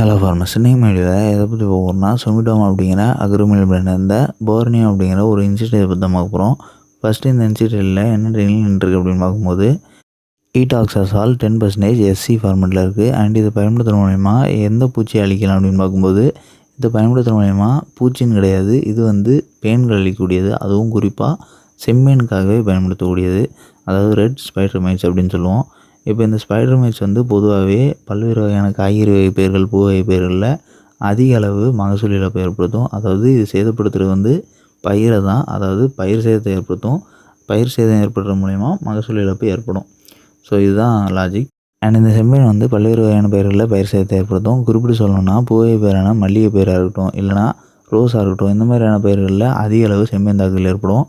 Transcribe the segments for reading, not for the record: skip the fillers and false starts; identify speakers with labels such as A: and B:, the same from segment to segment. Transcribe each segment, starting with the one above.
A: Hello farmers, இன்னைக்கு வீடியோவில் எதை பற்றி போகிறோம்னா சுமிடோமோ அப்படிங்கிற அக்ரோமில் பிராண்ட் இந்த போர்னியோ அப்படிங்கிற ஒரு இன்ஸ்டியூட்டை பற்றி தான் பார்க்க போகிறோம். ஃபஸ்ட்டு இந்த இன்ஸ்டியூட்டில் என்ன ட்ரெயினிங் இருக்குது அப்படின்னு பார்க்கும்போது ஈடாக்ஸாசால் 10% எஸ்சி ஃபார்மெட்டில் இருக்குது. அண்ட் இதை பயன்படுத்துகிற மூலயமா எந்த பூச்சியை அழிக்கலாம் அப்படின்னு பார்க்கும்போது இதை பயன்படுத்துகிற மூலயமா பூச்சின்னு கிடையாது, இது வந்து பேன்கள் அழிக்கக்கூடியது. அதுவும் குறிப்பாக செம்மீனுக்காகவே பயன்படுத்தக்கூடியது, அதாவது ரெட் ஸ்பைடர் மைட்ஸ் அப்படின்னு சொல்லுவோம். இப்போ இந்த ஸ்பைடர் மைட்ஸ் வந்து பொதுவாகவே பல்வேறு வகையான காய்கறி வகை பயிர்கள், பூ வகை பயிர்களில் அதிக அளவு மகசூல் இழப்பை ஏற்படுத்தும். அதாவது இது சேதப்படுத்துறது வந்து பயிரை தான், அதாவது பயிர் சேதத்தை ஏற்படுத்தும். பயிர் சேதம் ஏற்படுற மூலயமா மகசூல் இழப்பு ஏற்படும். ஸோ இதுதான் லாஜிக். அண்ட் இந்த செம்மீன் வந்து பல்வேறு வகையான பயிர்களில் பயிர் சேதத்தை ஏற்படுத்தும். குறிப்பிட்டு சொல்லணும்னா பூவை பயிரான மல்லிகை பயிராக இருக்கட்டும், இல்லைனா ரோஸாக இருக்கட்டும், இந்த மாதிரியான பயிர்களில் அதிக அளவு செம்மீன் தாக்குதல் ஏற்படும்.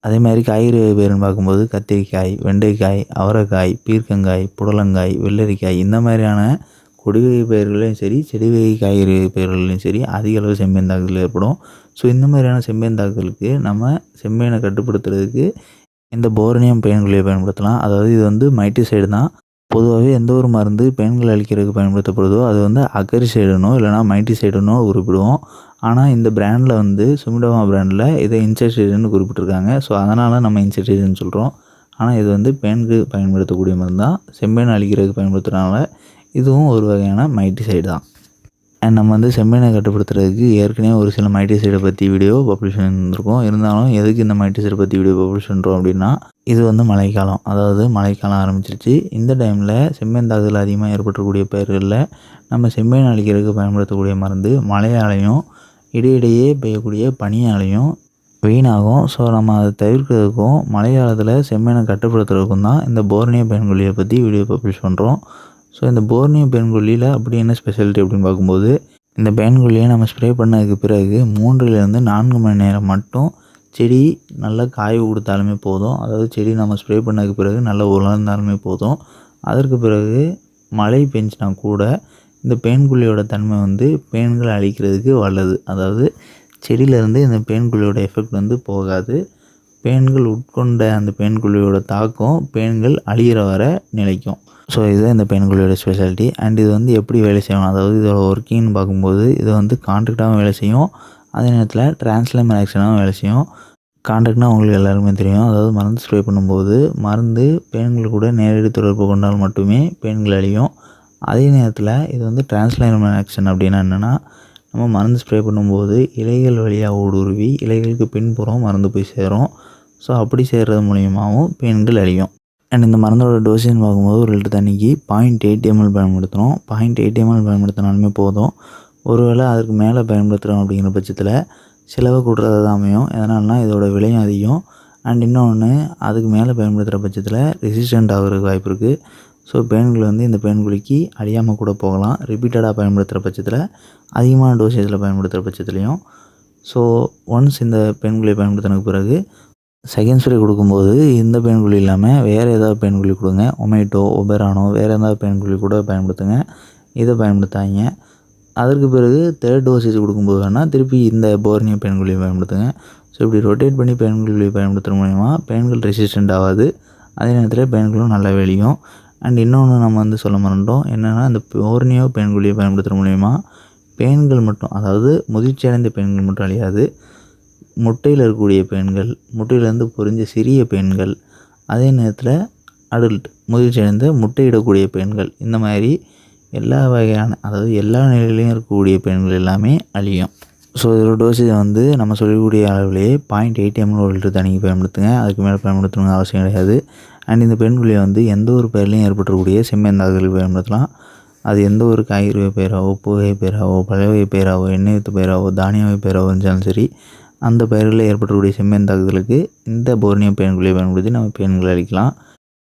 A: அதே மாதிரி காய்கறி வகை பயிர்னு பார்க்கும்போது கத்திரிக்காய், வெண்டைக்காய், அவரைக்காய், பீர்க்கங்காய், புடலங்காய், வெள்ளரிக்காய், இந்த மாதிரியான கொடி வகை பயிர்களையும் சரி, செடி வகை காய்கறி வகை பயிர்களையும் சரி அதிக அளவு செம்மீன் தாக்குதல் ஏற்படும். ஸோ இந்த மாதிரியான செம்மீன் தாக்குதலுக்கு நம்ம செம்மீனை கட்டுப்படுத்துறதுக்கு இந்த போர்னியம் பேன்கொல்லியை பயன்படுத்தலாம். அதாவது இது வந்து மைட்டிசைடு தான். பொதுவாகவே எந்த ஒரு மருந்து பேன்கள் அழிக்கிறதுக்கு பயன்படுத்தப்படுதோ அது வந்து அகரிசைடுனோ இல்லைனா மைட்டிசைடுனோ குறிப்பிடுவோம். ஆனால் இந்த பிராண்டில் வந்து சுமிடோமோ பிராண்டில் இதை இன்செக்டிசைடுன்னு குறிப்பிட்டிருக்காங்க. ஸோ அதனால் நம்ம இன்செக்டிசைடுன்னு சொல்கிறோம். ஆனால் இது வந்து பேனுக்கு பயன்படுத்தக்கூடிய மருந்து தான். செம்மீன் அழிக்கிறதுக்கு பயன்படுத்துகிறனால இதுவும் ஒரு வகையான மைட்டிசைடு தான். அண்ட் நம்ம வந்து செம்மீனை கட்டுப்படுத்துறதுக்கு ஏற்கனவே ஒரு சில மைட்டிசைடை பற்றி வீடியோ பப்ளிஷ் பண்ணியிருந்திருக்கோம். இருந்தாலும் எதுக்கு இந்த மைட்டிசைடை பற்றி வீடியோ பப்ளிஷ் பண்ணுறோம் அப்படின்னா, இது வந்து மழைக்காலம், அதாவது மழைக்காலம் ஆரம்பிச்சிருச்சு. இந்த டைமில் செம்மீன் தாக்குதல் அதிகமாக ஏற்படக்கூடிய பயிர்களில் நம்ம செம்மீன் அழிக்கிறதுக்கு பயன்படுத்தக்கூடிய மருந்து மழையாலையும் இடையிடையே பெய்யக்கூடிய பனியாலையும் வீணாகும். ஸோ நம்ம அதை தவிர்க்கிறதுக்கும் மழை காலத்தில் செம்மீனை கட்டுப்படுத்துறதுக்கும் தான் இந்த போர்னியோ பேன்கொல்லியை பற்றி வீடியோ பப்ளிஷ் பண்ணுறோம். ஸோ இந்த போர்னியோ பேன்கொல்லியில் அப்படி என்ன ஸ்பெஷாலிட்டி அப்படின்னு பார்க்கும்போது, இந்த பேன்கொல்லியை நம்ம ஸ்ப்ரே பண்ணதுக்கு பிறகு 3லேருந்து 4 மணி நேரம் மட்டும் செடி நல்லா காய்வு கொடுத்தாலுமே போதும். அதாவது செடி நம்ம ஸ்ப்ரே பண்ணதுக்கு பிறகு நல்லா உலர்ந்தாலுமே போதும். அதற்கு பிறகு மழை பெஞ்சினா கூட இந்த பேன்கொல்லியோட தன்மை வந்து பேன்களை அழிக்கிறதுக்கு வல்லது. அதாவது செடியிலேருந்து இந்த பேன்கொல்லியோட எஃபெக்ட் வந்து போகாது. பேன்கள் உட்கொண்ட அந்த பேன்கொல்லியோட தாக்கம் பேன்கள் அழிகிற வர நிலைக்கும். ஸோ இதுதான் இந்த பேன்கொல்லியோட ஸ்பெஷாலிட்டி. அண்ட் இது வந்து எப்படி வேலை செய்யும், அதாவது இதோட ஒர்க்கிங்னு பார்க்கும்போது இது வந்து கான்ட்ராக்டாகவும் வேலை செய்யும், அதே நேரத்தில் டிரான்ஸ்லைமர் ஆக்ஷனாகவும் வேலை செய்யும். கான்ட்ராக்ட்னால் உங்களுக்கு எல்லாருமே தெரியும், அதாவது மருந்து ஸ்ப்ரே பண்ணும்போது மருந்து பேன்கள் கூட நேரடி தொடர்பு கொண்டால் மட்டுமே பேன்கள் அழியும். அதே நேரத்தில் இது வந்து டிரான்ஸ்லைமர் ஆக்ஷன் அப்படின்னா என்னென்னா, நம்ம மருந்து ஸ்ப்ரே பண்ணும்போது இலைகள் வழியாக ஊடுருவி இலைகளுக்கு பின்புறம் மருந்து போய் சேரும். ஸோ அப்படி சேர்றது மூலியமாகவும் பேன்கள் அழியும். அண்ட் இந்த மருந்தோட டோசேஜ்னு பார்க்கும்போது 1 லிட்டர் தண்ணிக்கு 0.8 ml பயன்படுத்தணும். 0.8 ml பயன்படுத்தினாலுமே போதும். ஒருவேளை அதற்கு மேலே பயன்படுத்துகிறோம் அப்படிங்கிற பட்சத்தில் செலவு கூடுறது தான் அமையும். எதனால்னா இதோட விலையும் அதிகம். அண்ட் இன்னொன்று, அதுக்கு மேலே பயன்படுத்துகிற பட்சத்தில் ரெசிஸ்டண்ட் ஆகிறதுக்கு வாய்ப்பு இருக்குது. ஸோ பேன்கள் வந்து இந்த பேன்கொல்லிக்கு அழியாமல் கூட போகலாம், ரிப்பீட்டடாக பயன்படுத்துகிற பட்சத்தில், அதிகமான டோசேஜில் பயன்படுத்துகிற பட்சத்துலையும். ஸோ ஒன்ஸ் இந்த பேன்கொல்லியை பயன்படுத்தினதுக்கு பிறகு செகண்ட் ஸ்ப்ரே கொடுக்கும்போது இந்த பேன்கொல்லி இல்லாமல் வேறு ஏதாவது பேன்கொல்லி கொடுங்க. ஒமேட்டோ, ஒபெரானோ, வேறு ஏதாவது பேன்கொல்லி கூட பயன்படுத்துங்க. இதை பயன்படுத்தாங்க. அதற்கு பிறகு தேர்ட் டோசேஜ் கொடுக்கும்போது வேணால் திருப்பி இந்த போர்னியோ பேன்கொல்லியை பயன்படுத்துங்க. ஸோ இப்படி ரொட்டேட் பண்ணி பேன்கொல்லியை பயன்படுத்துகிற மூலிமா பேன்கள் ரெசிஸ்டண்ட் ஆகாது, அதே நேரத்தில் பேன்களும் நல்லா வெளியும். அண்ட் இன்னொன்று நம்ம வந்து சொல்ல மறந்துட்டோம், என்னென்னா இந்த போர்னியோ பேன்கொல்லியை பயன்படுத்துகிற மூலிமா பேன்கள் மட்டும், அதாவது முதிர்ச்சி அடைந்த பேன்கள் மட்டும் அழியாது, முட்டையில் இருக்கக்கூடிய பேன்கள், முட்டையிலேருந்து பொரிஞ்ச சிறிய பேன்கள், அதே நேரத்தில் அடல்ட் முதிர்ச்சி அடைந்த முட்டையிடக்கூடிய பேன்கள், இந்த மாதிரி எல்லா வகையான, அதாவது எல்லா நிலையிலையும் இருக்கக்கூடிய பேன்கள் எல்லாமே அழியும். ஸோ இதோட டோசேஜ் வந்து நம்ம சொல்லக்கூடிய அளவுலேயே 0.8 ml 1 லிட்டர் தண்ணிக்கு பயன்படுத்துங்க. அதுக்கு மேலே பயன்படுத்தணுங்கிற அவசியம் கிடையாது. அண்ட் இந்த பேன்கொல்லியை வந்து எந்த ஒரு பயிர்லையும் ஏற்படக்கூடிய செம்மீன் தாக்குதலுக்கு பயன்படுத்தலாம். அது எந்த ஒரு காய்கறி வகை பயிராவோ, பூ வகை பயிராவோ, பழ வகை பயிராவோ, எண்ணெய் வித்து பயிராவோ, தானிய வகை பயிராவோ இருந்தாலும் சரி, அந்த பயிர்களில் ஏற்படக்கூடிய செம்மீன் தாக்குதலுக்கு இந்த போர்னியோ பேன்கொல்லியை பயன்படுத்தி நம்ம பேன்களை அழிக்கலாம்.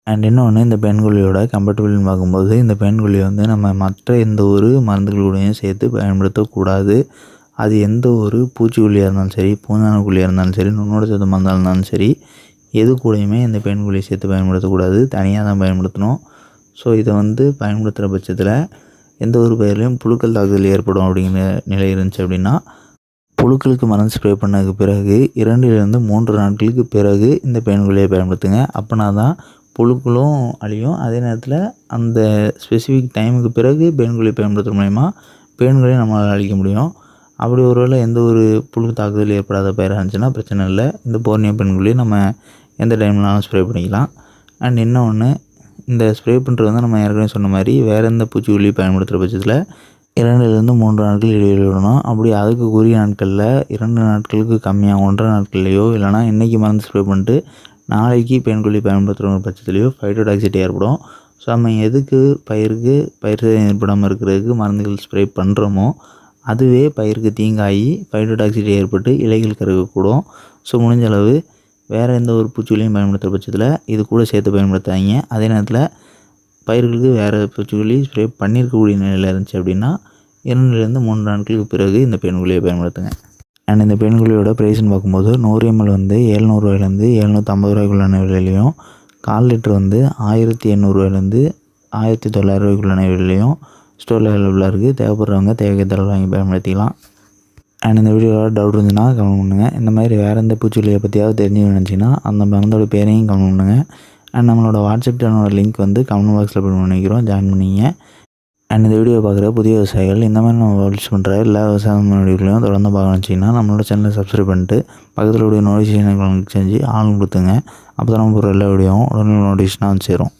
A: அண்ட் இன்னொன்று, இந்த பேன்கொல்லியோட கம்பேட்டபிள்னு பார்க்கும்போது இந்த பேன்கொல்லியை வந்து நம்ம மற்ற எந்த ஒரு மருந்துகளோடையும் சேர்த்து பயன்படுத்தக்கூடாது. அது எந்த ஒரு பூச்சிக்கொல்லியாக இருந்தாலும் சரி, பூஞ்சானக்கொல்லியாக இருந்தாலும் சரி, நுண்ணோட சத்து மருந்தாக இருந்தாலும் சரி, எது கூடயுமே இந்த பேன்கொல்லியை சேர்த்து பயன்படுத்தக்கூடாது, தனியாக தான் பயன்படுத்தணும். ஸோ இதை வந்து பயன்படுத்துகிற பட்சத்தில் எந்த ஒரு பயிர்லையும் புழுக்கள் தாக்குதல் ஏற்படும் அப்படிங்கிற நிலை இருந்துச்சு அப்படின்னா, புழுக்களுக்கு மருந்து ஸ்ப்ரே பண்ணதுக்கு பிறகு 2லிருந்து 3 நாட்களுக்கு பிறகு இந்த பேன்கொல்லியை பயன்படுத்துங்க. அப்படின்னா தான் புழுக்களும் அழியும், அதே நேரத்தில் அந்த ஸ்பெசிஃபிக் டைமுக்கு பிறகு பேன்கொல்லி பயன்படுத்துகிற மூலயமா பேன்களையும் நம்மளால் அழிக்க முடியும். அப்படி ஒருவேளை எந்த ஒரு புழு தாக்குதல் ஏற்படாத பயிராக இருந்துச்சுன்னா பிரச்சனை இல்லை. இந்த போர்னியோ பென்குலியை நம்ம எந்த டைம்லனாலும் ஸ்ப்ரே பண்ணிக்கலாம். அண்ட் இன்னொன்று, இந்த ஸ்ப்ரே பண்ணுறது வந்து நம்ம ஏற்கனவே சொன்ன மாதிரி வேறு எந்த பூச்சிக்கொல்லி பயன்படுத்துகிற பட்சத்தில் 2லேருந்து 3 நாட்கள் இடைவெளி விடணும். அப்படி அதுக்கு உரிய நாட்களில் 2 நாட்களுக்கு கம்மியாக 1.5 நாட்கள்லையோ இல்லைனா இன்றைக்கி மருந்து ஸ்ப்ரே பண்ணிட்டு நாளைக்கு பென்குல்லி பயன்படுத்துகிற பட்சத்துலேயோ ஃபைட்டோடாக்சிட்டி ஏற்படும். ஸோ நம்ம எதுக்கு பயிருக்கு பயிர் சேதம் ஏற்படாமல் இருக்கிறதுக்கு மருந்துகள் ஸ்ப்ரே பண்ணுறோமோ அதுவே பயிருக்கு தீங்காகி ஃபைட்டோடாக்சிட்டி ஏற்பட்டு இலைகள் கருகக்கூடும். ஸோ முடிஞ்ச அளவு வேறு எந்த ஒரு பூச்சிக்கொல்லியும் பயன்படுத்துகிற பட்சத்தில் இது கூட சேர்த்து பயன்படுத்தாதீங்க. அதே நேரத்தில் பயிர்களுக்கு வேறு பூச்சிக்கொல்லி ஸ்ப்ரே பண்ணியிருக்கக்கூடிய நிலையில் இருந்துச்சு அப்படின்னா 2லேருந்து 3 நாட்களுக்கு பிறகு இந்த பென்குல்லியை பயன்படுத்துங்க. அண்ட் இந்த பென்குல்லியோட ப்ரைஸ்ன்னு பார்க்கும்போது 100 ml வந்து 700 ரூபாயிலேருந்து 750 ரூபாய்க்குள்ளான விலையிலையும், 1/4 லிட்டர் வந்து 1800 ரூபாயிலேருந்து 1900 ரூபாய்க்குள்ளான விலையிலையும் ஸ்டோரில் அவைலபிளாக இருக்குது. தேவைப்படுறவங்க தேவைக்கேற்ற அளவு வாங்கி பயன்படுத்திக்கலாம். அண்ட் இந்த வீடியோவில் டவுட் இருந்துச்சுன்னா கமெண்ட் பண்ணுங்கள். இந்த மாதிரி வேறு எந்த பூச்சிக்கொல்லியை பற்றியாவது தெரிஞ்சுக்கணும்னு நினச்சிங்கன்னா அந்த மருந்தோட பேரையும் கமெண்ட் பண்ணுங்கள். அண்ட் நம்மளோட வாட்ஸ்அப் சேனலோட லிங்க் வந்து கமெண்ட் பாக்ஸில் போய் பண்ணிக்கிறோம், ஜாயின் பண்ணிங்க. அண்ட் இந்த வீடியோ பார்க்குற புதிய விவசாயிகள் இந்த மாதிரி நம்ம பப்ளிஷ் பண்ணுற எல்லா விவசாய வீடியோக்களையும் தொடர்ந்து பார்க்க நினச்சிங்கன்னா நம்மளோட சேனலை சப்ஸ்கிரைப் பண்ணிட்டு பக்கத்தில் உடைய நோட்டிஃபிகேஷன் செஞ்சு ஆள் கொடுத்துங்க. அப்போ தான் நம்ம போகிற எல்லா வீடியோவும் உடனே நோட்டிஃபிகேஷனாக வந்து சேரும்.